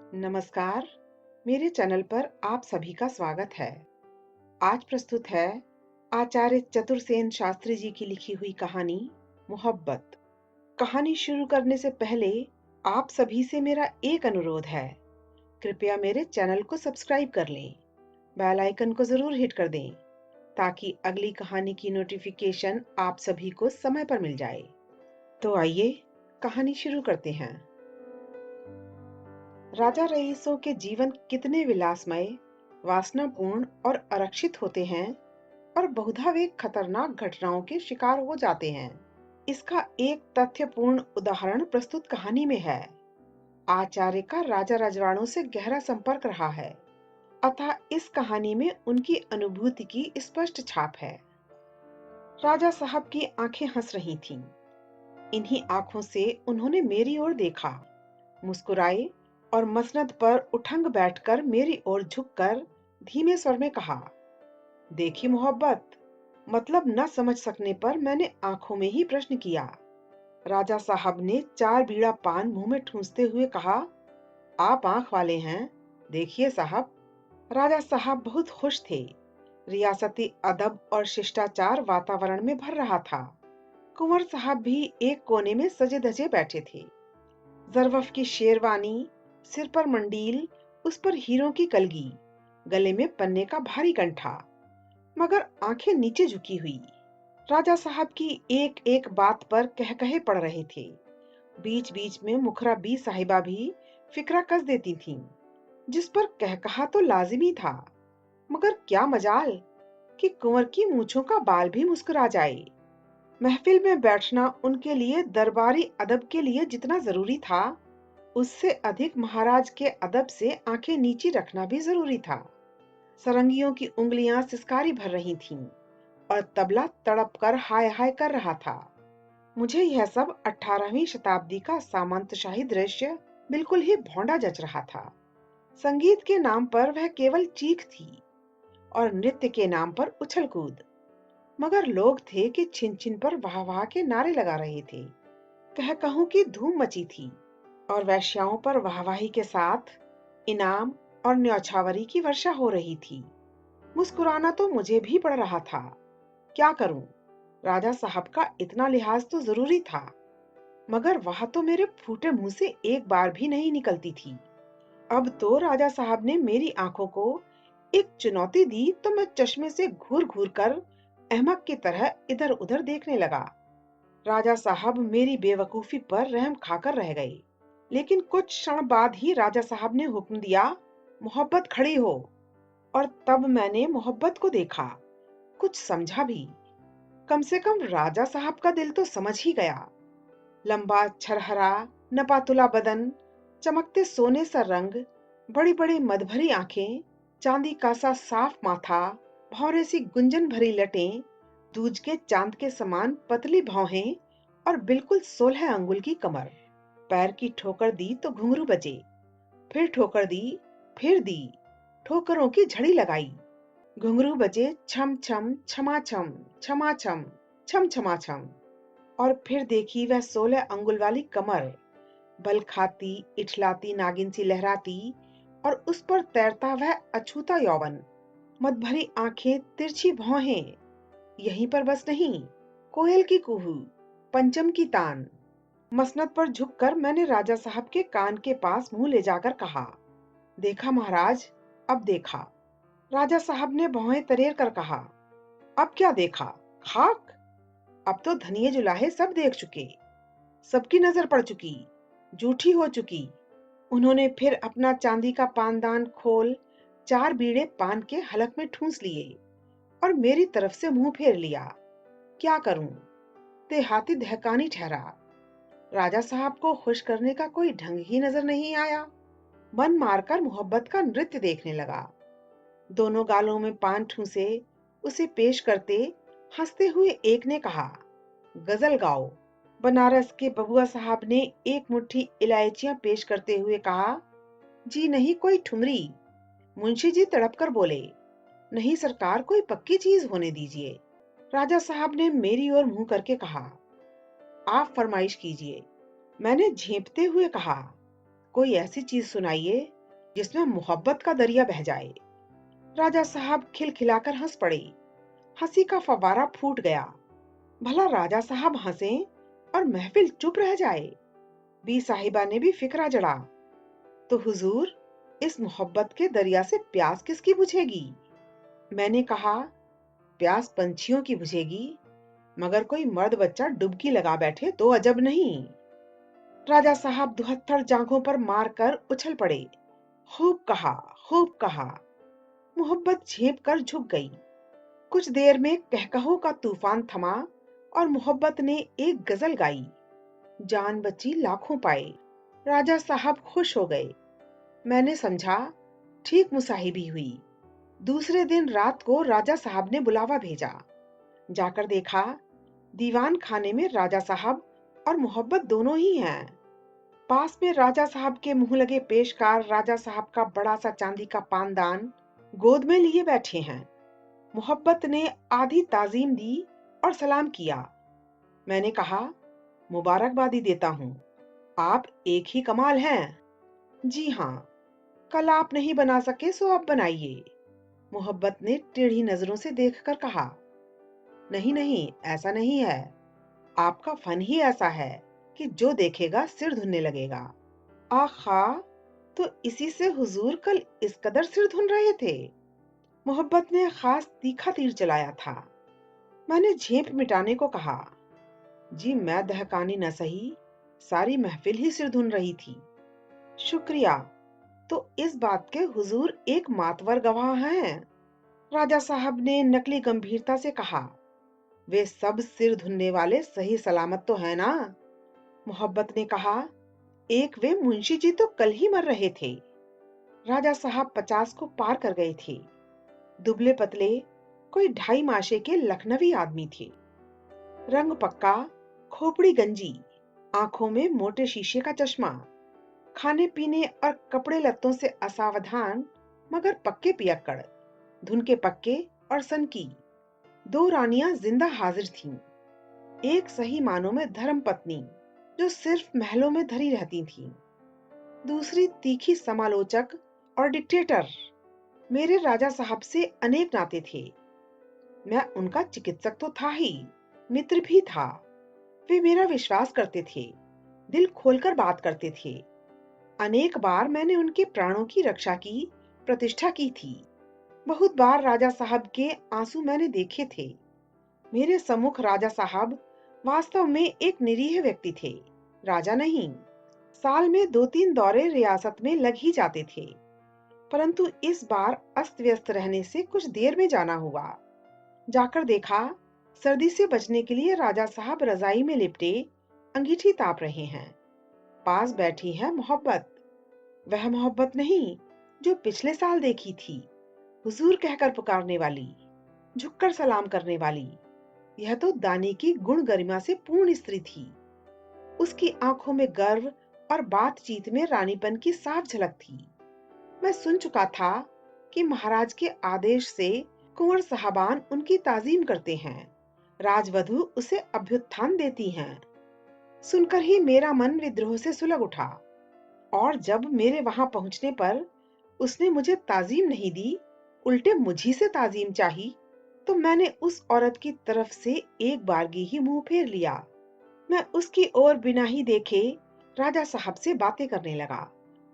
नमस्कार, मेरे चैनल पर आप सभी का स्वागत है। आज प्रस्तुत है आचार्य चतुरसेन शास्त्री जी की लिखी हुई कहानी मोहब्बत। कहानी शुरू करने से पहले आप सभी से मेरा एक अनुरोध है। कृपया मेरे चैनल को सब्सक्राइब कर लें, बेल आइकन को जरूर हिट कर दें ताकि अगली कहानी की नोटिफिकेशन आप सभी को समय पर मिल जाए। तो आइए कहानी शुरू करते हैं। राजा रईसों के जीवन कितने विलासमय, वासनापूर्ण और आरक्षित होते हैं और बहुधा वे खतरनाक घटनाओं के शिकार हो जाते हैं। इसका एक तथ्यपूर्ण उदाहरण प्रस्तुत कहानी में है। आचार्य का राजा रजवाड़ों से गहरा संपर्क रहा है, अतः इस कहानी में उनकी अनुभूति की स्पष्ट छाप है। राजा साहब की आंखें हंस रही थीं। इन्हीं आंखों से उन्होंने मेरी ओर देखा, मुस्कुराए और मसनद पर उठंग बैठकर मेरी ओर झुककर धीमे स्वर में कहा, देखी मोहब्बत। मतलब न समझ सकने पर मैंने आंखों में ही प्रश्न किया। राजा साहब ने 4 बीड़ा पान मुंह में ठूंसते हुए कहा, आप आंख वाले हैं, देखिए साहब। राजा साहब बहुत खुश थे। रियासती अदब और शिष्टाचार वातावरण में भर रहा था। कुंवर साहब भी एक कोने में सजे धजे बैठे थे। जरवफ की शेरवानी, सिर पर मंडील, उस पर हीरों की कलगी, गले में पन्ने का भारी कंठा, मगर आंखें नीचे झुकी हुई। राजा साहब की एक एक बात पर कहकहे पड़ रहे थे। बीच बीच में मुखरा बी साहिबा भी फिक्रा कस देती थीं, जिस पर कहकहा तो लाजिमी था, मगर क्या मजाल कि कुंवर की मूंछों का बाल भी मुस्कुरा जाए। महफिल में बैठना उनके लिए दरबारी अदब के लिए जितना जरूरी था, उससे अधिक महाराज के अदब से आंखें नीची रखना भी जरूरी था। सरंगियों की उंगलियां सिसकारी भर रही थीं और तबला तड़प कर हाय हाय कर रहा था। मुझे यह सब 18वीं शताब्दी का सामंतशाही दृश्य बिल्कुल ही भौंडा जच रहा था। संगीत के नाम पर वह केवल चीख थी और नृत्य के नाम पर उछल कूद, मगर लोग थे कि छिन छिन पर वाह वाह के नारे लगा रहे थे। कह कहूं की धूम मची थी और वेश्याओं पर वाहवाही के साथ इनाम और न्यौछावरी की वर्षा हो रही थी। मुस्कुराना तो मुझे भी पड़ रहा था। क्या करूं? राजा साहब का इतना लिहाज तो जरूरी था, मगर वह तो मेरे फूटे मुंह से एक बार भी नहीं निकलती थी। अब तो राजा साहब ने मेरी आंखों को एक चुनौती दी तो मैं चश्मे से घूर घूर कर अहमक की तरह इधर उधर देखने लगा। राजा साहब मेरी बेवकूफी पर रहम खाकर रह गए, लेकिन कुछ क्षण बाद ही राजा साहब ने हुक्म दिया, मोहब्बत खड़ी हो। और तब मैंने मोहब्बत को देखा, कुछ समझा भी। कम से कम राजा साहब का दिल तो समझ ही गया। लंबा छरहरा नपातुला बदन, चमकते सोने सा रंग, बड़ी बड़ी मदभरी आंखें, चांदी का सा साफ माथा, भौरे सी गुंजन भरी लटें, दूज के चांद के समान पतली भौहें और बिल्कुल 16 अंगुल की कमर। पैर की ठोकर दी तो घुंघरू बजे, फिर ठोकर दी, फिर दी, ठोकरों की झड़ी लगाई। घुंघरू बजे छम छम छमा छम, छमा छम, छम छमा छम। और फिर देखी वह 16 अंगुल वाली कमर, बल खाती इठलाती नागिन सी लहराती, और उस पर तैरता वह अछूता यौवन। मद भरी आंखें, तिरछी भौहें। यहीं पर बस नहीं, कोयल की कुहू, पंचम की तान। मसनद पर झुककर मैंने राजा साहब के कान के पास मुंह ले जाकर कहा, देखा महाराज, अब देखा। राजा साहब ने भौहें तरेर कर कहा, अब क्या देखा? खाक। अब तो धनिये जुलाहे सब देख चुके, सबकी नजर पड़ चुकी, झूठी हो चुकी। उन्होंने फिर अपना चांदी का पानदान खोल 4 बीड़े पान के हलक में ठूंस लिए और मेरी तरफ से मुंह फेर लिया। क्या करूं? देहाती दहकानी ठहरा। राजा साहब को खुश करने का कोई ढंग ही नजर नहीं आया। मन मारकर मोहब्बत का नृत्य देखने लगा। दोनों गालों में पान ठूंसे उसे पेश करते हंसते हुए एक ने कहा, गजल गाओ। बनारस के बबुआ साहब ने एक मुट्ठी इलायचियां पेश करते हुए कहा, जी नहीं, कोई ठुमरी। मुंशी जी तड़प कर बोले, नहीं सरकार, कोई पक्की चीज होने दीजिए। राजा साहब ने मेरी ओर मुंह करके कहा, आप फरमाइश कीजिए। मैंने झेंपते हुए कहा, कोई ऐसी चीज सुनाइए जिसमें मोहब्बत का दरिया बह जाए। राजा साहब खिलखिलाकर हंस पड़े। हंसी का फव्वारा फूट गया। भला राजा साहब हंसे और महफिल चुप रह जाए। बी साहिबा ने भी फिक्रा जड़ा। तो हुजूर, इस मोहब्बत के दरिया से प्यास किसकी बुझेगी? मैंने कहा, प्यास पंछियों की बुझेगी, मगर कोई मर्द बच्चा डुबकी लगा बैठे तो अजब नहीं। राजा साहब दुहत्तर जांघों पर मारकर उछल पड़े। खूब कहा, खूब कहा। मोहब्बत झेप कर झुक गई। कुछ देर में कहकहों का तूफान थमा और मोहब्बत ने एक गजल गाई। जान बची लाखों पाए। राजा साहब खुश हो गए। मैंने समझा ठीक मुसाहिबी हुई। दूसरे दिन रात को राजा साहब ने बुलावा भेजा। जाकर देखा, दीवान खाने में राजा साहब और मोहब्बत दोनों ही हैं। पास में राजा साहब के मुंह लगे पेशकार राजा साहब का बड़ा सा चांदी का पानदान गोद में लिए बैठे हैं। मोहब्बत ने आधी ताजीम दी और सलाम किया। मैंने कहा, मुबारकबादी देता हूँ, आप एक ही कमाल हैं। जी हाँ, कल आप नहीं बना सके सो अब बनाइए। मोहब्बत ने टेढ़ी नजरों से देखकर कहा। नहीं नहीं, ऐसा नहीं है। आपका फन ही ऐसा है कि जो देखेगा सिर धुनने लगेगा। आखा, तो इसी से हुजूर कल इस कदर सिर धुन रहे थे। मोहब्बत ने खास तीखा तीर चलाया था। मैंने झेप मिटाने को कहा। जी मैं दहकानी न सही, सारी महफिल ही सिर धुन रही थी। शुक्रिया। तो इस बात के हुजूर एक मातवर गवाह हैं। राजा साहब ने नकली गंभीरता से कहा। वे सब सिर धुनने वाले सही सलामत तो है ना? मोहब्बत ने कहा, एक वे मुंशी जी तो कल ही मर रहे थे। राजा साहब 50 को पार कर गए थे। दुबले पतले, कोई 2.5 माशे के लखनवी आदमी थे। रंग पक्का, खोपड़ी गंजी, आंखों में मोटे शीशे का चश्मा, खाने पीने और कपड़े लत्तों से असावधान मगर पक्के पियक्कड़, धुन के पक्के और सनकी। 2 रानियां जिंदा हाजिर थीं। एक सही मानों में धर्म पत्नी जो सिर्फ महलों में धरी रहती थीं। दूसरी तीखी समालोचक और डिक्टेटर। मेरे राजा साहब से अनेक नाते थे। मैं उनका चिकित्सक तो था ही, मित्र भी था। वे मेरा विश्वास करते थे, दिल खोलकर बात करते थे। अनेक बार मैंने उनके प्राणों की रक्षा की प्रतिष्ठा की थी। बहुत बार राजा साहब के आंसू मैंने देखे थे। मेरे सम्मुख राजा साहब वास्तव में एक निरीह व्यक्ति थे, राजा नहीं। साल में 2-3 दौरे रियासत में लग ही जाते थे, परंतु इस बार अस्त व्यस्त रहने से कुछ देर में जाना हुआ। जाकर देखा, सर्दी से बचने के लिए राजा साहब रजाई में लिपटे अंगीठी ताप रहे हैं। पास बैठी है मोहब्बत। वह मोहब्बत नहीं जो पिछले साल देखी थी, हुजूर कहकर पुकारने वाली, झुककर सलाम करने वाली। यह तो दानी की गुण गरिमा से पूर्ण स्त्री थी। उसकी आंखों में गर्व और बातचीत में रानीपन की साफ झलक थी। मैं सुन चुका था कि महाराज के आदेश से कुंवर साहबान उनकी ताजीम करते हैं, राजवधु उसे अभ्युत्थान देती हैं। सुनकर ही मेरा मन विद्रोह से सुलग उठा। और जब मेरे वहां पहुंचने पर उसने मुझे ताजीम नहीं दी, उल्टे मुझी से ताजीम चाही, तो मैंने उस औरत की तरफ से एक बारगी ही मुंह फेर लिया। मैं उसकी ओर बिना ही देखे राजा साहब से बातें करने लगा।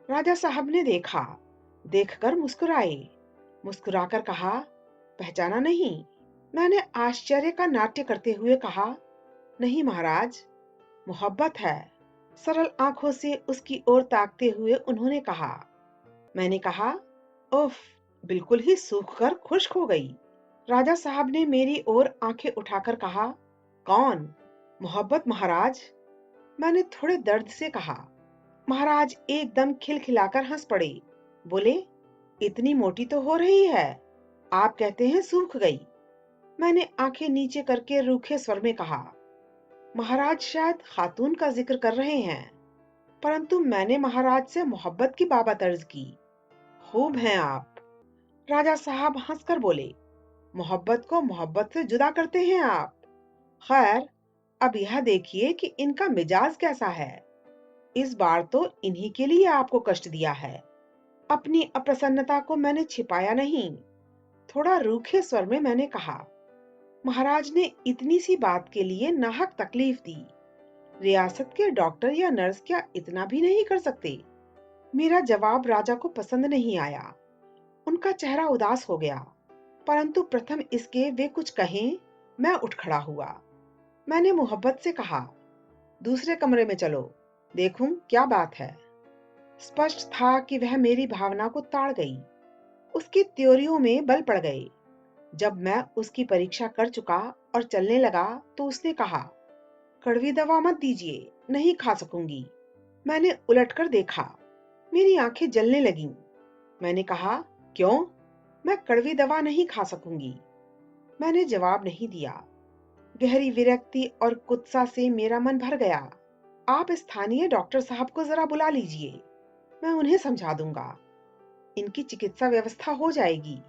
राजा साहब ने देखा, देखकर मुस्कुराए। मुस्कुराकर कहा, पहचाना नहीं? मैंने आश्चर्य का नाट्य करते हुए कहा, नहीं महाराज, मोहब्बत है। सरल आंखों से उसकी ओर ताकते हुए उन्होंने कहा। मैंने कहा, उफ, बिल्कुल ही सूख कर खुश्क हो गई। राजा साहब ने मेरी ओर आंखें उठाकर कहा, कौन? मोहब्बत महाराज। मैंने थोड़े दर्द से कहा। महाराज एकदम खिलखिलाकर हंस पड़े। बोले, इतनी मोटी तो हो रही है, आप कहते हैं सूख गई। मैंने आंखें नीचे करके रूखे स्वर में कहा, महाराज शायद खातून का जिक्र कर रहे हैं, परंतु मैंने महाराज से मोहब्बत की बाबत अर्ज की। खूब हैं आप। राजा साहब हंसकर बोले, मोहब्बत को मोहब्बत से जुदा करते हैं आप। खैर, अब यह देखिए कि इनका मिजाज कैसा है। इस बार तो इन्हीं के लिए आपको कष्ट दिया है। अपनी अप्रसन्नता को मैंने छिपाया नहीं। थोड़ा रूखे स्वर में मैंने कहा, महाराज ने इतनी सी बात के लिए नाहक तकलीफ दी। रियासत के डॉक्टर या नर्स क्या इतना भी नहीं कर सकते? मेरा जवाब राजा को पसंद नहीं आया। उनका चेहरा उदास हो गया। परंतु प्रथम इसके वे कुछ कहें, मैं उठ खड़ा हुआ। मैंने मोहब्बत से कहा, दूसरे कमरे में चलो, देखूं क्या बात है। स्पष्ट था कि वह मेरी भावना को ताड़ गई। उसकी त्योरियों में बल पड़ गए। जब मैं उसकी परीक्षा कर चुका और चलने लगा तो उसने कहा, कड़वी दवा मत दीजिए, नहीं खा सकूंगी। मैंने उलटकर देखा। मेरी आंखें जलने लगीं। मैंने कहा, क्यों? मैं कड़वी दवा नहीं खा सकूंगी। मैंने जवाब नहीं दिया। गहरी विरक्ति और कुत्सा से मेरा मन भर गया। आप स्थानीय डॉक्टर साहब को जरा बुला लीजिए, मैं उन्हें समझा दूंगा। इनकी चिकित्सा व्यवस्था हो जाएगी।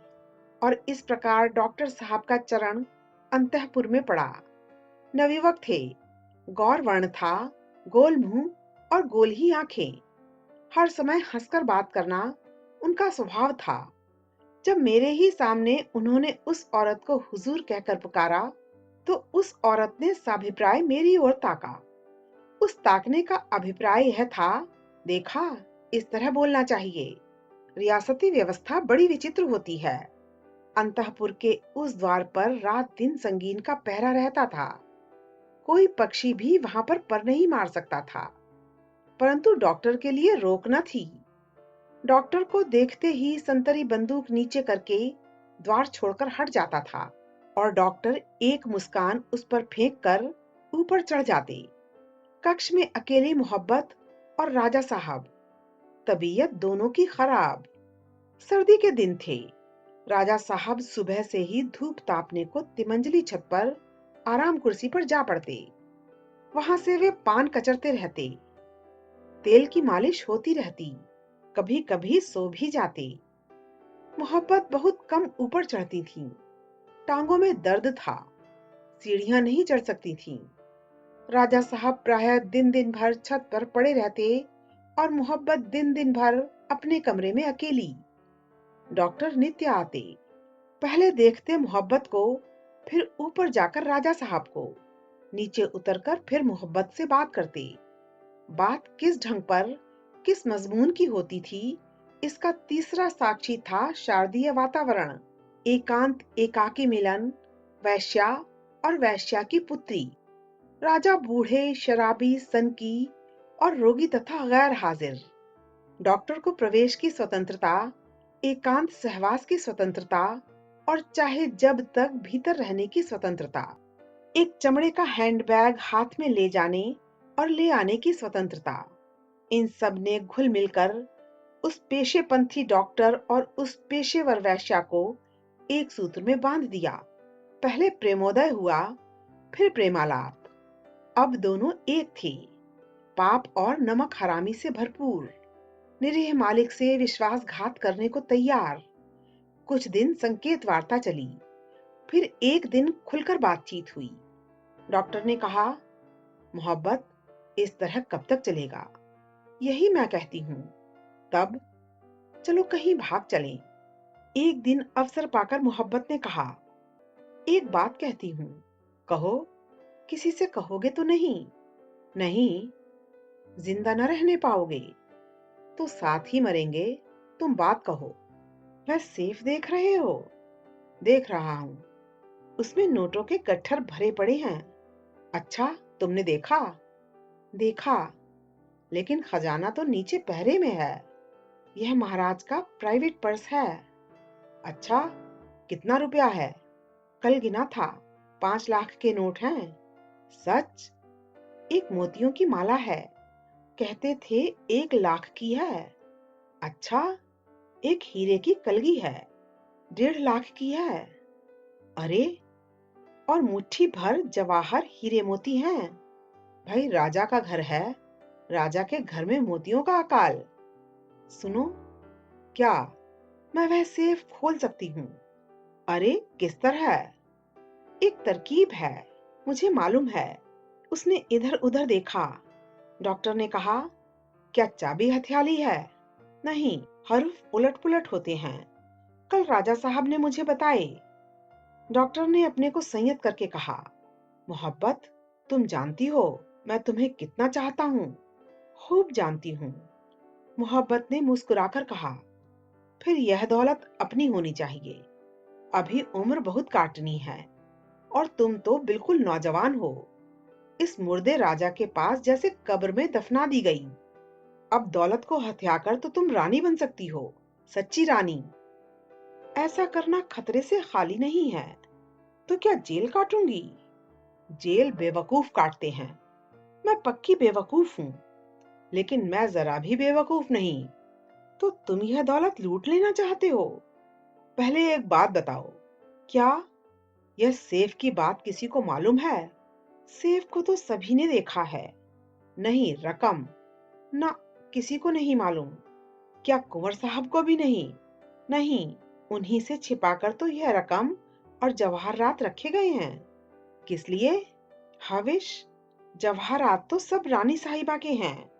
और इस प्रकार डॉक्टर साहब का चरण अंतःपुर में पड़ा। नवयुवक थे, गौर वर्ण था, गोल मुंह और गोल ही आंखें। हर समय हंसकर बात करना उनका स्वभाव था। जब मेरे ही सामने उन्होंने उस औरत को हुजूर कहकर पुकारा, तो उस औरत ने साभिप्राय मेरी ओर ताका। उस ताकने का अभिप्राय यह था, देखा, इस तरह बोलना चाहिए। रियासती व्यवस्था बड़ी विचित्र होती है। अंतःपुर के उस द्वार पर रात दिन संगीन का पहरा रहता था। कोई पक्षी भी वहां पर नहीं मार सकता था। परंतु डॉक्टर के लिए रोक न थी। डॉक्टर को देखते ही संतरी बंदूक नीचे करके द्वार छोड़कर हट जाता था और डॉक्टर एक मुस्कान उस पर फेंक कर ऊपर चढ़ जाते। कक्ष में अकेली मोहब्बत और राजा साहब। तबीयत दोनों की खराब। सर्दी के दिन थे। राजा साहब सुबह से ही धूप तापने को तिमंजली छत पर आराम कुर्सी पर जा पड़ते। वहां से वे पान कचरते रहते। तेल की मालिश होती रहती। कभी कभी सो भी जाते। मोहब्बत बहुत कम ऊपर चढ़ती थी। टांगों में दर्द था, सीढ़ियां नहीं चढ़ सकती थीं। राजा साहब प्रायः दिन दिन भर छत पर पड़े रहते और मोहब्बत दिन दिन भर अपने कमरे में अकेली। डॉक्टर नित्य आते। पहले देखते मोहब्बत को, फिर ऊपर जाकर राजा साहब को, नीचे उतरकर फिर मोहब्बत से बात करते। बात किस ढंग पर, किस मजमून की होती थी, इसका तीसरा साक्षी था शारदीय वातावरण। एकांत, एकाकी मिलन, वैश्या और वैश्या की पुत्री। राजा बूढ़े, शराबी, सनकी और रोगी तथा गैर हाजिर। डॉक्टर को प्रवेश की स्वतंत्रता, एकांत सहवास की स्वतंत्रता और चाहे जब तक भीतर रहने की स्वतंत्रता। एक चमड़े का हैंडबैग हाथ में ले जाने और ले आने की स्वतंत्रता। इन सब ने घुल मिलकर उस पेशेपंथी डॉक्टर और उस पेशेवर वैश्या को एक सूत्र में बांध दिया। पहले प्रेमोदय हुआ, फिर प्रेमालाप। अब दोनों एक थे, पाप और नमक हरामी से भरपूर, निरीह मालिक से विश्वासघात करने को तैयार। कुछ दिन संकेत वार्ता चली, फिर एक दिन खुलकर बातचीत हुई। डॉक्टर ने कहा, मोहब्बत, इस तरह कब तक चलेगा? यही मैं कहती हूँ। तब चलो कहीं भाग चलें। एक दिन अवसर पाकर मोहब्बत ने कहा, एक बात कहती हूँ, कहो। किसी से कहोगे तो नहीं? नहीं, जिंदा न रहने पाओगे तो साथ ही मरेंगे। तुम बात कहो। वह सेफ देख रहे हो? देख रहा हूं, उसमें नोटों के गट्ठर भरे पड़े हैं। अच्छा, तुमने देखा? देखा, लेकिन खजाना तो नीचे पहरे में है। यह महाराज का प्राइवेट पर्स है। अच्छा, कितना रुपया है? कल गिना था, 5 लाख के नोट हैं। सच? एक मोतियों की माला है, कहते थे 1 लाख की है। अच्छा, एक हीरे की कलगी है, 1.5 लाख की है। अरे, और मुट्ठी भर जवाहर हीरे मोती हैं। भाई, राजा का घर है, राजा के घर में मोतियों का अकाल। सुनो, क्या मैं वह सेफ खोल सकती हूँ? अरे, किस तरह? एक तरकीब है, मुझे मालूम है। उसने इधर उधर देखा। डॉक्टर ने कहा, क्या चाबी हथियाली है? नहीं, हर्फ उलट पुलट होते हैं। कल राजा साहब ने मुझे बताए। डॉक्टर ने अपने को संयत करके कहा, मोहब्बत, तुम जानती हो मैं तुम्हें कितना चाहता हूँ। खूब जानती हूँ। मोहब्बत ने मुस्कुराकर कहा, फिर यह दौलत अपनी होनी चाहिए। अभी उम्र बहुत काटनी है और तुम तो बिल्कुल नौजवान हो। इस मुर्दे राजा के पास जैसे कब्र में दफना दी गई। अब दौलत को हथियाकर तो तुम रानी बन सकती हो, सच्ची रानी। ऐसा करना खतरे से खाली नहीं है। तो क्या जेल काटूंगी? जेल बेवकूफ काटते हैं। मैं पक्की बेवकूफ हूँ, लेकिन मैं जरा भी बेवकूफ नहीं। तो तुम यह दौलत लूट लेना चाहते हो? पहले एक बात बताओ, क्या यह सेफ की बात किसी को मालूम है? सेफ को तो सभी ने देखा है। नहीं रकम, ना, किसी को नहीं मालूम। क्या कुंवर साहब को भी नहीं? नहीं, उन्हीं से छिपाकर तो यह रकम और जवाहरात रखे गए हैं। किस लिए? हविश। जवाहरात तो सब रानी साहिबा के हैं।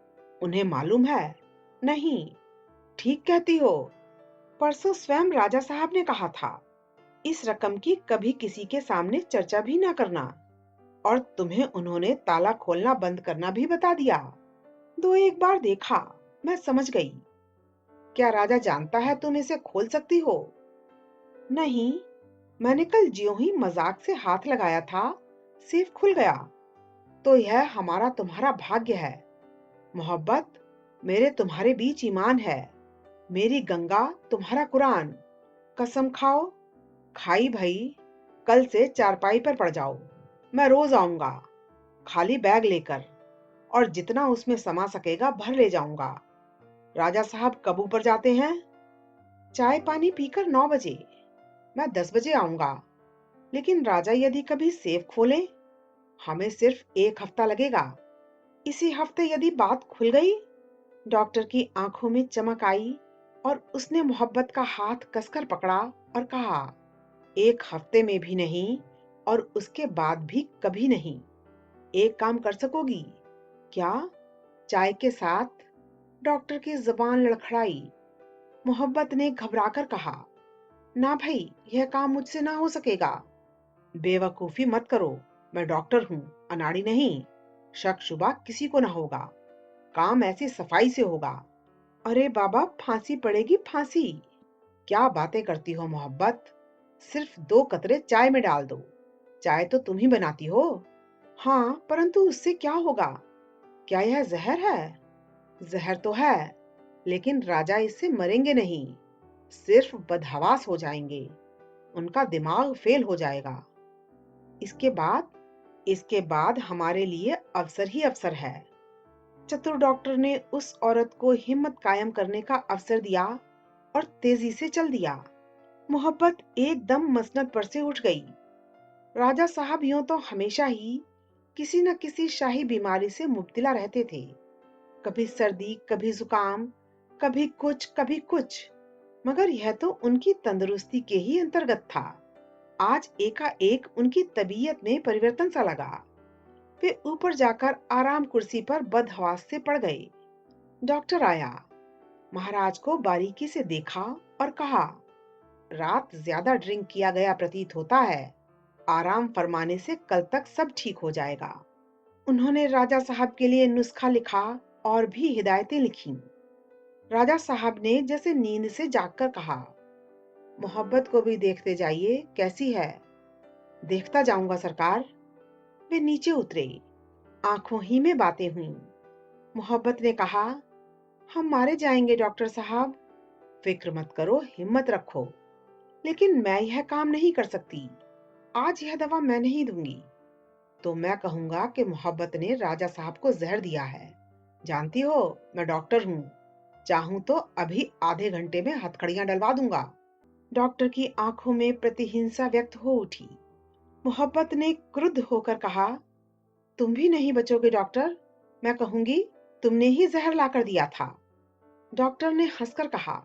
उन्हें मालूम है? नहीं। ठीक कहती हो। परसों स्वयं राजा साहब ने कहा था, इस रकम की कभी किसी के सामने चर्चा भी ना करना। और तुम्हें उन्होंने ताला खोलना बंद करना भी बता दिया। दो एक बार देखा, मैं समझ गई। क्या राजा जानता है तुम इसे खोल सकती हो? नहीं, मैंने कल ज्यों ही मजाक से हाथ लगाया था, सेफ खुल गया। तो यह हमारा तुम्हारा भाग्य है। मोहब्बत, मेरे तुम्हारे बीच ईमान है। मेरी गंगा तुम्हारा कुरान। कसम खाओ। खाई भाई। कल से चारपाई पर पड़ जाओ। मैं रोज आऊंगा, खाली बैग लेकर, और जितना उसमें समा सकेगा भर ले जाऊंगा। राजा साहब कब ऊपर जाते हैं? चाय पानी पीकर 9 बजे। मैं 10 बजे आऊंगा। लेकिन राजा यदि कभी सेफ खोले? हमें सिर्फ एक हफ्ता लगेगा। इसी हफ्ते यदि बात खुल गई? डॉक्टर की आंखों में चमक आई और उसने मोहब्बत का हाथ कसकर पकड़ा और कहा, एक हफ्ते में भी नहीं और उसके बाद भी कभी नहीं। एक काम कर सकोगी क्या? चाय के साथ? डॉक्टर की जुबान लड़खड़ाई। मोहब्बत ने घबराकर कहा, ना भाई, यह काम मुझसे ना हो सकेगा। बेवकूफी मत करो, मैं डॉक्टर हूँ, अनाड़ी नहीं। शक शुबा किसी को ना होगा। काम ऐसी सफाई से होगा। अरे बाबा, फांसी पड़ेगी, फांसी। क्या बातें करती हो मोहब्बत। सिर्फ 2 कतरे चाय में डाल दो। चाय तो तुम ही बनाती हो। हाँ, परंतु उससे क्या होगा? क्या यह जहर है? जहर तो है, लेकिन राजा इससे मरेंगे नहीं, सिर्फ बदहवास हो जाएंगे। उनका दिमाग फेल हो जाएगा। इसके बाद? इसके बाद हमारे लिए अवसर ही अवसर है। चतुर डॉक्टर ने उस औरत को हिम्मत कायम करने का अवसर दिया और तेजी से चल दिया। मोहब्बत एकदम मसनद पर से उठ गई। राजा साहब यूं तो हमेशा ही किसी न किसी शाही बीमारी से मुब्तला रहते थे। कभी सर्दी, कभी जुकाम, कभी कुछ कभी कुछ। मगर यह तो उनकी तंदुरुस्ती के ही अंतर्गत था। आज एकाएक उनकी तबीयत में परिवर्तन सा लगा। वे ऊपर जाकर आराम कुर्सी पर बदहवास से पड़ गए। डॉक्टर आया, महाराज को बारीकी से देखा और कहा, रात ज्यादा ड्रिंक किया गया प्रतीत होता है। आराम फरमाने से कल तक सब ठीक हो जाएगा। उन्होंने राजा साहब के लिए नुस्खा लिखा और भी हिदायतें लिखीं। राजा साहब ने जैसे नींद से जागकर कहा, मोहब्बत को भी देखते जाइए कैसी है। देखता जाऊंगा सरकार। वे नीचे उतरे। आंखों ही में बातें हुईं। मोहब्बत ने कहा, हम मारे जाएंगे डॉक्टर साहब। फिक्र मत करो, हिम्मत रखो। लेकिन मैं यह काम नहीं कर सकती। आज यह दवा मैं नहीं दूंगी। तो मैं कहूंगा कि मोहब्बत ने राजा साहब को जहर दिया है। जानती हो, मैं डॉक्टर हूँ। चाहूं तो अभी आधे घंटे में हथकड़ियां डलवा दूंगा। डॉक्टर की आंखों में प्रतिहिंसा व्यक्त हो उठी। मोहब्बत ने क्रुद्ध होकर कहा, तुम भी नहीं बचोगे डॉक्टर। मैं कहूंगी तुमने ही जहर लाकर दिया था। डॉक्टर ने हंसकर कहा,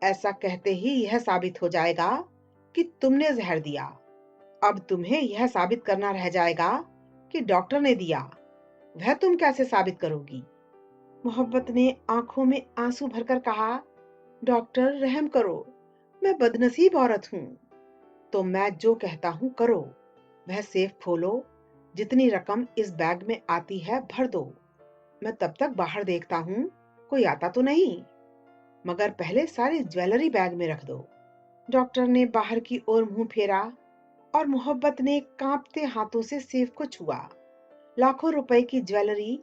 ऐसा कहते ही यह साबित हो जाएगा कि तुमने जहर दिया। अब तुम्हें यह साबित करना रह जाएगा कि डॉक्टर ने दिया। वह तुम कैसे साबित करोगी? मोहब्बत ने आंखों में आंसू भरकर कहा, डॉक्टर रहम करो, मैं बदनसीब औरत हूँ। तो मैं जो कहता हूँ करो। वह सेफ खोलो, जितनी रकम इस बैग में आती है भर दो। मैं तब तक बाहर देखता हूँ, कोई आता तो नहीं, मगर पहले सारी ज्वेलरी बैग में रख दो। डॉक्टर ने बाहर की ओर मुंह फेरा और मोहब्बत ने कांपते हाथों से सेफ को छुआ। लाखों रुपए की ज्वेलरी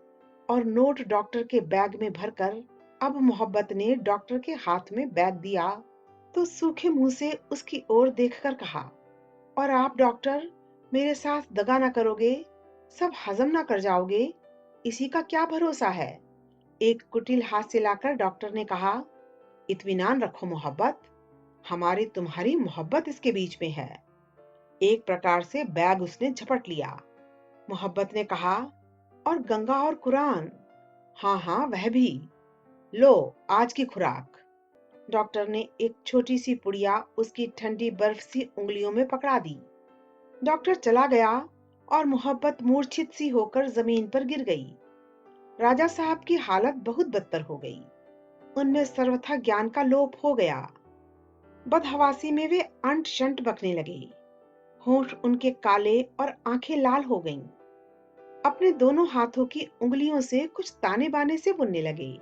और नोट डॉक्टर के बैग में भरकर अब मोहब्बत ने डॉक्टर के हाथ में बैग दिया तो सूखे मुंह से उसकी ओर देखकर कहा, और आप डॉक्टर मेरे साथ दगा ना करोगे, सब हजम ना कर जाओगे, इसी का क्या भरोसा है। एक कुटिल हाथ से लाकर डॉक्टर ने कहा, इत्मीनान रखो मोहब्बत, हमारी तुम्हारी मोहब्बत इसके बीच में है। एक प्रकार से बैग उसने झपट लिया। मोहब्बत ने कहा, और गंगा और कुरान? हाँ हाँ वह भी। लो आज की खुराक। डॉक्टर ने एक छोटी सी पुड़िया उसकी ठंडी बर्फ सी उंगलियों में पकड़ा दी। डॉक्टर चला गया और मोहब्बत मूर्छित सी होकर जमीन पर गिर गई। राजा साहब की हालत बहुत बदतर हो गई। उनमें सर्वथा ज्ञान का लोप हो गया। बदहवासी में वे अंट शंट बकने लगे। होंठ उनके काले और आंखें लाल हो गईं। अपने दोनों हाथों की उंगलियों से कुछ ताने बाने से बुनने लगे।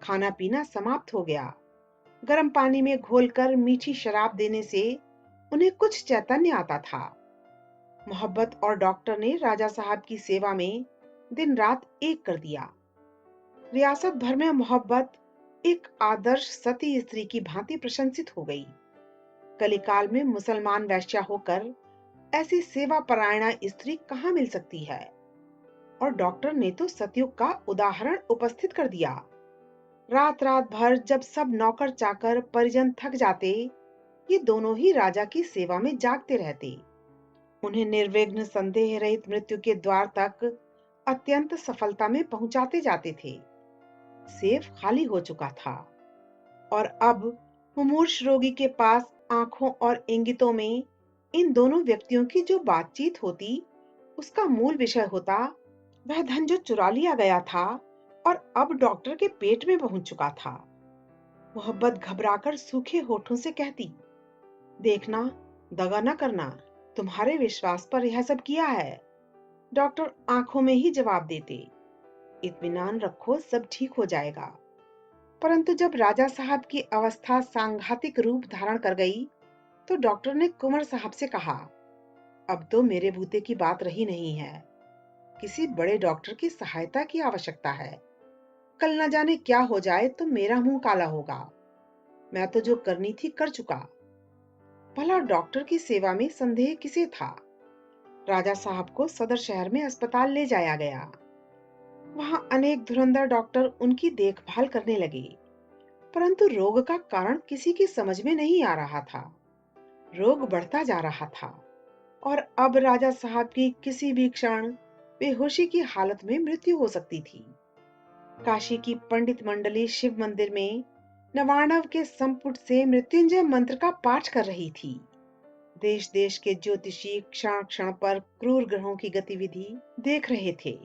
खाना पीना समाप्त हो गया। गर्म पानी में घोलकर मीठी शराब देने से उन्हें कुछ चैतन्य आता था। मोहब्बत और डॉक्टर ने राजा साहब की सेवा में दिन रात एक कर दिया। रियासत भर में मोहब्बत एक आदर्श सती स्त्री की भांति प्रशंसित हो गई। कलिकाल में मुसलमान वैश्या होकर ऐसी सेवा परायणा स्त्री कहाँ मिल सकती है। और डॉक्टर ने तो सतयुग का उदाहरण उपस्थित कर दिया। रात रात भर जब सब नौकर चाकर परिजन थक जाते, ये दोनों ही राजा की सेवा में जागते रहते। उन्हें निर्विघ्न संदेह रहित मृत्यु के द्वार तक अत्यंत सफलता में पहुंचाते जाते थे। सेफ खाली हो चुका था और अब मुमूर्ष रोगी के पास आंखों और इंगितों में इन दोनों व्यक्तियों की जो बातचीत होती, उसका मूल विषय होता वह धन जो चुरा लिया गया था और अब डॉक्टर के पेट में पहुंच चुका था। मोहब्बत घबराकर सूखे होठों से कहती, देखना, दगा न करना, तुम्हारे विश्वास पर यह सब किया है। डॉक्टर आंखों में ही जवाब देते, इत्मीनान रखो, सब ठीक हो जाएगा। परंतु जब राजा साहब की अवस्था सांघातिक रूप धारण कर गई तो डॉक्टर ने कुंवर साहब से कहा, अब तो मेरे बूते की बात रही नहीं है। किसी बड़े डॉक्टर की सहायता की आवश्यकता है। कल न जाने क्या हो जाए तो मेरा मुंह काला होगा। मैं तो जो करनी थी कर चुका। भला डॉक्टर की सेवा में संदेह किसे था। राजा साहब को सदर शहर में अस्पताल ले जाया गया। वहां अनेक धुरंधर डॉक्टर उनकी देखभाल करने लगे, परंतु रोग का कारण किसी की समझ में नहीं आ रहा था। रोग बढ़ता जा रहा था और अब राजा साहब की किसी भी क्षण बेहोशी की हालत में मृत्यु हो सकती थी। काशी की पंडित मंडली शिव मंदिर में नवार्णव के संपुट से मृत्युंजय मंत्र का पाठ कर रही थी। देश देश के ज्योतिषी क्षण क्षण पर क्रूर ग्रहों की गतिविधि देख रहे थे।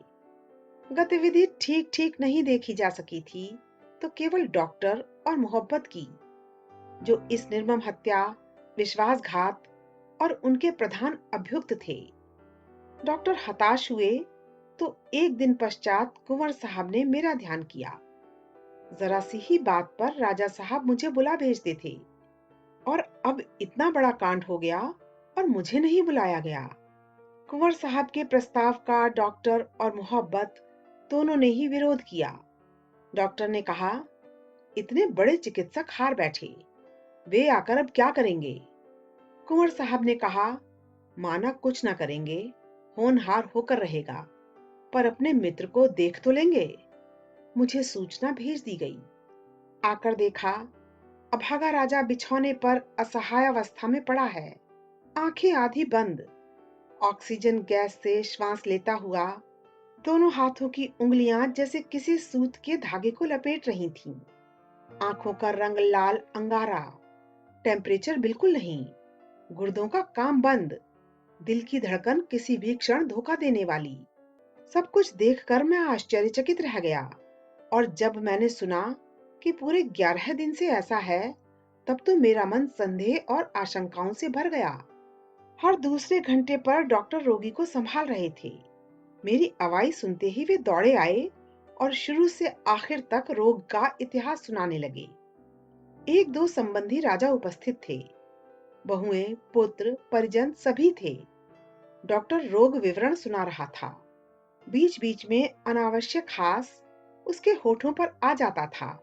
गतिविधि ठीक ठीक नहीं देखी जा सकी थी तो केवल डॉक्टर और मोहब्बत की, जो इस निर्मम हत्या, विश्वासघात और उनके प्रधान अभियुक्त थे। डॉक्टर हताश हुए तो एक दिन पश्चात कुंवर साहब ने मेरा ध्यान किया। जरा सी ही बात पर राजा साहब मुझे बुला भेजते थे और अब इतना बड़ा कांड हो गया और मुझे नहीं बुलाया गया। कुंवर साहब के प्रस्ताव का डॉक्टर और मोहब्बत दोनों ने ही विरोध किया। डॉक्टर ने कहा, इतने बड़े चिकित्सक हार बैठे, वे आकर अब क्या करेंगे। कुंवर साहब ने कहा, माना कुछ ना करेंगे, होनहार होकर रहेगा, पर अपने मित्र को देख तो लेंगे। मुझे सूचना भेज दी गई। आकर देखा, अभागा राजा बिछौने पर असहाय अवस्था में पड़ा है, आंखें आधी बंद, ऑक्सीजन गैस से श्वास लेता हुआ। दोनों हाथों की उंगलियां जैसे किसी सूत के धागे को लपेट रही थीं। आंखों का रंग लाल अंगारा, टेम्परेचर बिल्कुल नहीं, गुर्दों का काम बंद, दिल की धड़कन किसी भी क्षण धोखा देने वाली। सब कुछ देखकर मैं आश्चर्यचकित रह गया और जब मैंने सुना कि पूरे 11 दिन से ऐसा है, तब तो मेरा मन संदेह और आशंकाओं से भर गया। हर दूसरे घंटे पर डॉक्टर रोगी को संभाल रहे थे। मेरी आवाज सुनते ही वे दौड़े आए और शुरू से आखिर तक रोग का इतिहास सुनाने लगे। एक दो संबंधी राजा उपस्थित थे। बहुएं, पुत्र, परिजन सभी थे। डॉक्टर रोग विवरण सुना रहा था। बीच बीच में अनावश्यक हास उसके होठों पर आ जाता था।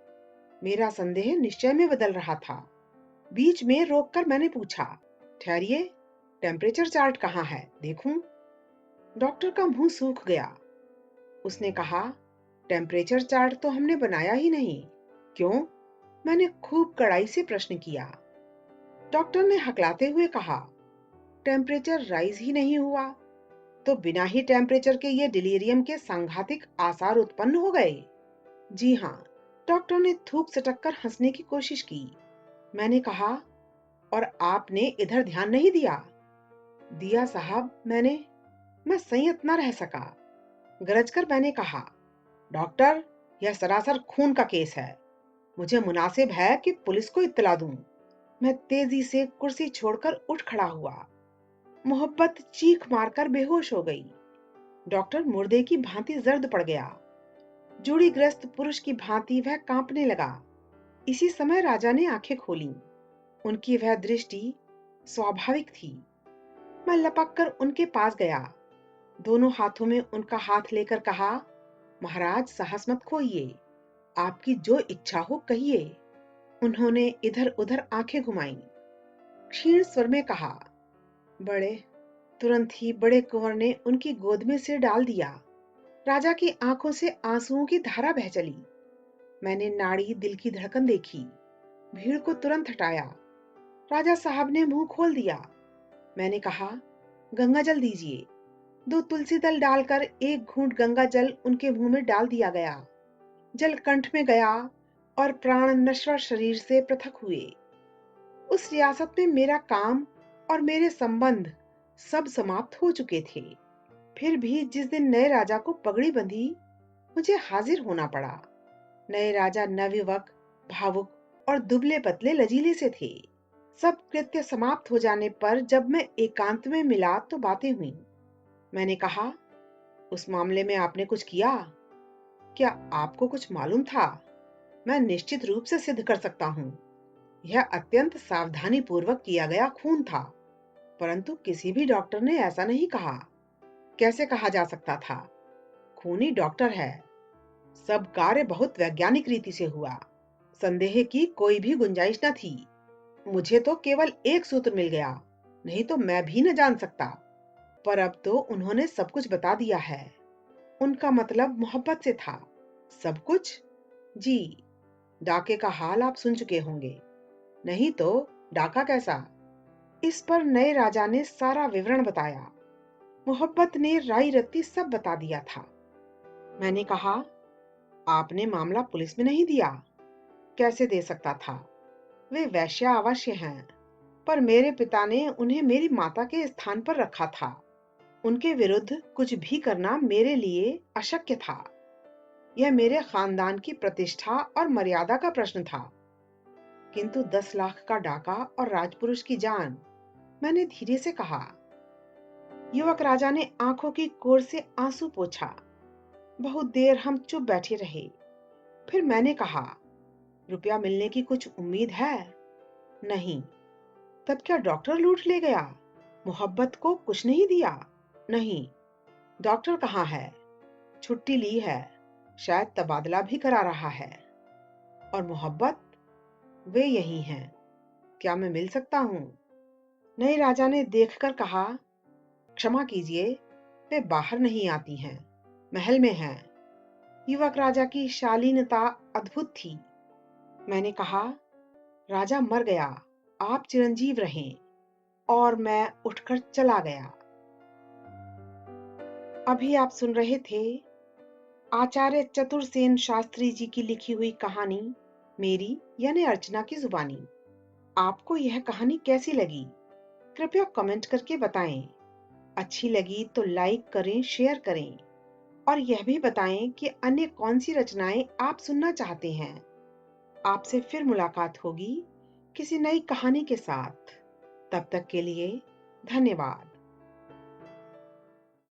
मेरा संदेह निश्चय में बदल रहा था। बीच में रोककर मैंने पूछा, ठहरिए, टेम्परेचर चार्ट कहाँ है, देखूं? डॉक्टर का मुंह सूख गया। उसने कहा, टेम्परेचर चार्ट तो हमने बनाया ही नहीं। क्यों? मैंने खूब कड़ाई से प्रश्न किया। डॉक्टर ने हकलाते हुए कहा, टेम्परेचर राइज ही नहीं हुआ तो बिना ही टेम्परेचर के ये डिलीरियम के सांघातिक आसार उत्पन्न हो गए। जी हाँ। डॉक्टर ने थूक सटक कर हंसने की कोशिश की। मैंने कहा, और आपने इधर ध्यान नहीं दिया? दिया साहब, मैं संयत न रह सका। गरजकर मैंने कहा, डॉक्टर, यह सरासर खून का केस है। मुझे मुनासिब है कि पुलिस को इत्तला दूं। मैं तेजी से कुर्सी छोड़कर उठ खड़ा हुआ। मोहब्बत चीख मारकर बेहोश हो गई। डॉक्टर मुर्दे की भांति जर्द पड़ गया। जूड़ीग्रस्त पुरुष की भांति वह कांपने लगा। इसी समय राजा ने आंखें खोलीं। उनकी वह दृष्टि स्वाभाविक थी। मैं लपक कर उनके पास गया। दोनों हाथों में उनका हाथ लेकर कहा, महाराज, साहस मत खोइए, आपकी जो इच्छा हो कहिए। उन्होंने इधर उधर आंखें घुमाईं। क्षीण स्वर में कहा, बड़े। तुरंत ही बड़े कुंवर ने उनकी गोद में सिर डाल दिया। राजा की आंखों से आंसुओं की धारा बह चली। मैंने नाड़ी, दिल की धड़कन देखी। भीड़ को तुरंत हटाया। राजा साहब ने मुंह खोल दिया। मैंने कहा, गंगा जल दीजिए। 2 तुलसी दल डालकर 1 घूंट गंगा जल उनके मुंह में डाल दिया गया। जल कंठ में गया और प्राण नश्वर शरीर से पृथक हुए। उस रियासत में मेरा काम और मेरे संबंध सब समाप्त हो चुके थे। फिर भी जिस दिन नए राजा को पगड़ी बंधी, मुझे हाजिर होना पड़ा। नए राजा नवयुवक, भावुक और दुबले पतले लजीले से थे। सब कृत्य समाप्त हो जाने पर जब मैं एकांत में मिला तो बातें हुई। मैंने कहा, उस मामले में आपने कुछ किया? क्या आपको कुछ मालूम था? मैं निश्चित रूप से सिद्ध कर सकता हूँ। यह अत्यंत सावधानी पूर्वक किया गया खून था, परंतु किसी भी डॉक्टर ने ऐसा नहीं कहा। कैसे कहा जा सकता था? खूनी डॉक्टर है। सब कार्य बहुत वैज्ञानिक रीति से हुआ। संदेह की कोई भी गुंजाइश न थी। मुझे तो केवल एक सूत्र मिल गया, नहीं तो मैं भी न जान सकता। पर अब तो उन्होंने सब कुछ बता दिया है। उनका मतलब मोहब्बत से था। सब कुछ? जी। डाके का हाल आप सुन चुके होंगे। नहीं तो डाका कैसा? इस पर नए राजा ने सारा विवरण बताया। मोहब्बत ने राई रत्ती सब बता दिया था। मैंने कहा, आपने मामला पुलिस में नहीं दिया? कैसे दे सकता था? वे वैश्या अवश्य हैं, पर मेरे पिता ने उन्हें मेरी माता के स्थान पर रखा था। उनके विरुद्ध कुछ भी करना मेरे लिए अशक्य था। यह मेरे खानदान की प्रतिष्ठा और मर्यादा का प्रश्न था। किंतु 10 लाख का डाका और राजपुरुष की जान, मैंने धीरे से कहा। युवक राजा ने आंखों की कोर से आंसू पोंछा। बहुत देर हम चुप बैठे रहे। फिर मैंने कहा, रुपया मिलने की कुछ उम्मीद है? नहीं। तब क्या डॉक्टर लूट ले गया? मोहब्बत को कुछ नहीं दिया? नहीं। डॉक्टर कहाँ है? छुट्टी ली है, शायद तबादला भी करा रहा है। और मोहब्बत? वे यही हैं। क्या मैं मिल सकता हूँ? नए राजा ने देखकर कहा, क्षमा कीजिए, वे बाहर नहीं आती हैं, महल में हैं। युवक राजा की शालीनता अद्भुत थी। मैंने कहा, राजा मर गया, आप चिरंजीव रहें। और मैं उठकर चला गया। अभी आप सुन रहे थे आचार्य चतुरसेन शास्त्री जी की लिखी हुई कहानी, मेरी यानी अर्चना की जुबानी। आपको यह कहानी कैसी लगी? कृपया कमेंट करके बताएं। अच्छी लगी तो लाइक करें, शेयर करें। और यह भी बताएं कि अन्य कौन सी रचनाएं आप सुनना चाहते हैं। आपसे फिर मुलाकात होगी किसी नई कहानी के साथ। तब तक के लिए धन्यवाद।